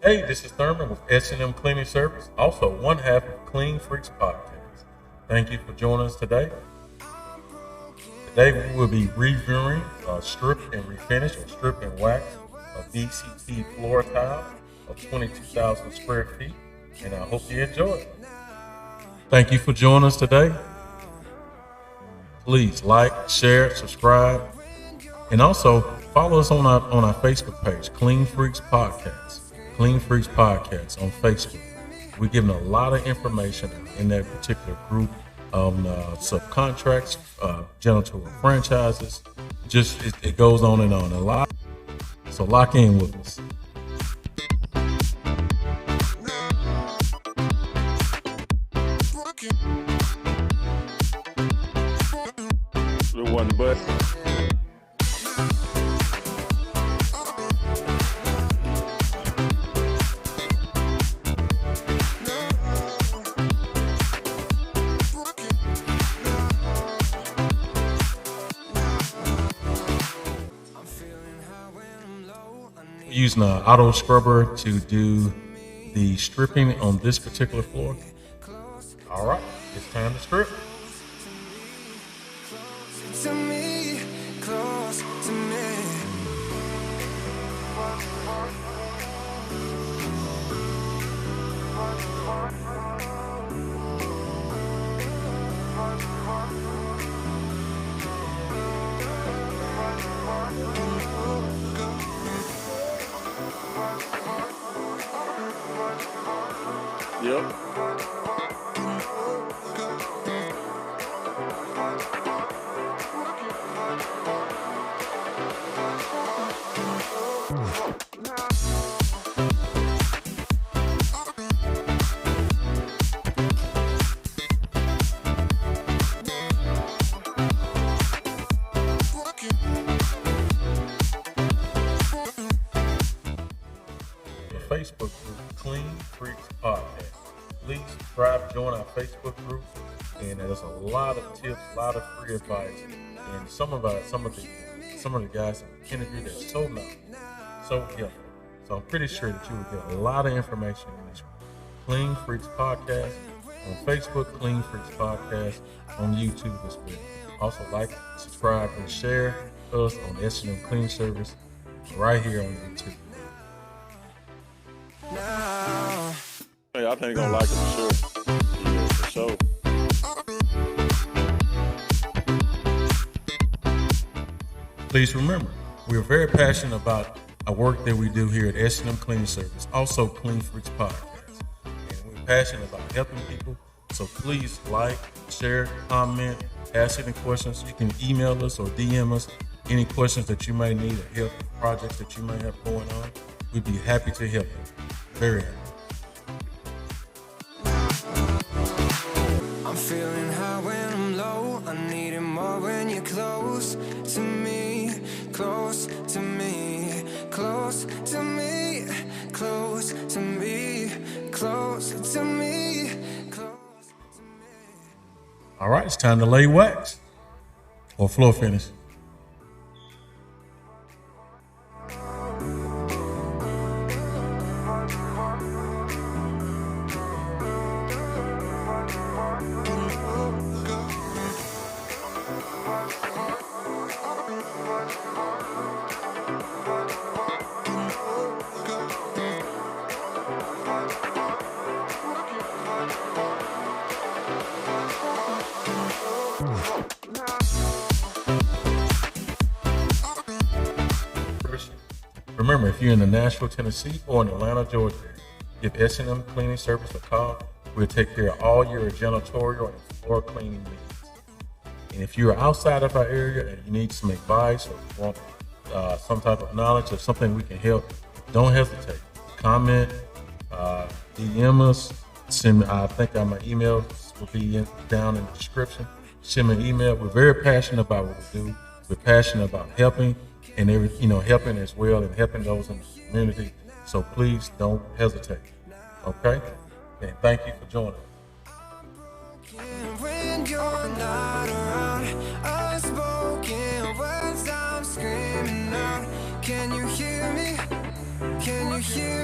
Hey, this is Thurman with S.N.M Cleaning Service, also one half of Clean Freaks Podcast. Thank you for joining us today. Today we will be reviewing strip and refinish or strip and wax a VCT floor tile of 22,000 square feet, and I hope you enjoy it. Thank you for joining us today. Please like, share, subscribe, and also follow us on our Facebook page, Clean Freaks Podcast. Clean Freaks Podcast on Facebook. We're giving a lot of information in that particular group on subcontracts, janitorial franchises. Just it goes on and on a lot. So lock in with us. The one but. Using an auto scrubber to do the stripping on this particular floor. All right, it's time to strip. To me, close to me. Yep. Facebook group, Clean Freaks Podcast. Please subscribe, join our Facebook group, and there's a lot of tips, a lot of free advice, and some of the guys in the interview they're so nice, so helpful. So I'm pretty sure that you will get a lot of information in this Clean Freaks Podcast on Facebook, Clean Freaks Podcast on YouTube as well. Also like, subscribe, and share us on S.N.M Cleaning Service right here on YouTube. Hey, I think gonna like it for sure. Yeah, for sure. Please remember, we are very passionate about our work that we do here at S.N.M Cleaning Service, also Clean Freaks Podcast. And we're passionate about helping people. So please like, share, comment, ask any questions. You can email us or DM us any questions that you may need or help projects that you may have going on. We'd be happy to help you. Very happy. I'm feeling high when I'm low. I need it more when you're close to me, close to me, close to me, close to me, close to me, close to me. All right, it's time to lay wax or floor finish. Remember, if you're in the Nashville, Tennessee or in Atlanta, Georgia, give S.N.M Cleaning Service a call. We'll take care of all your janitorial and floor cleaning needs. And if you're outside of our area and you need some advice or want some type of knowledge or something we can help, don't hesitate. Comment, DM us, send me, I think my email will be down in the description. Send me an email. We're very passionate about what we do. We're passionate about helping and helping as well and helping those in the community. So please don't hesitate. Okay? And thank you for joining us. When you're not around, unspoken words I'm screaming out. Can you hear me? Can you hear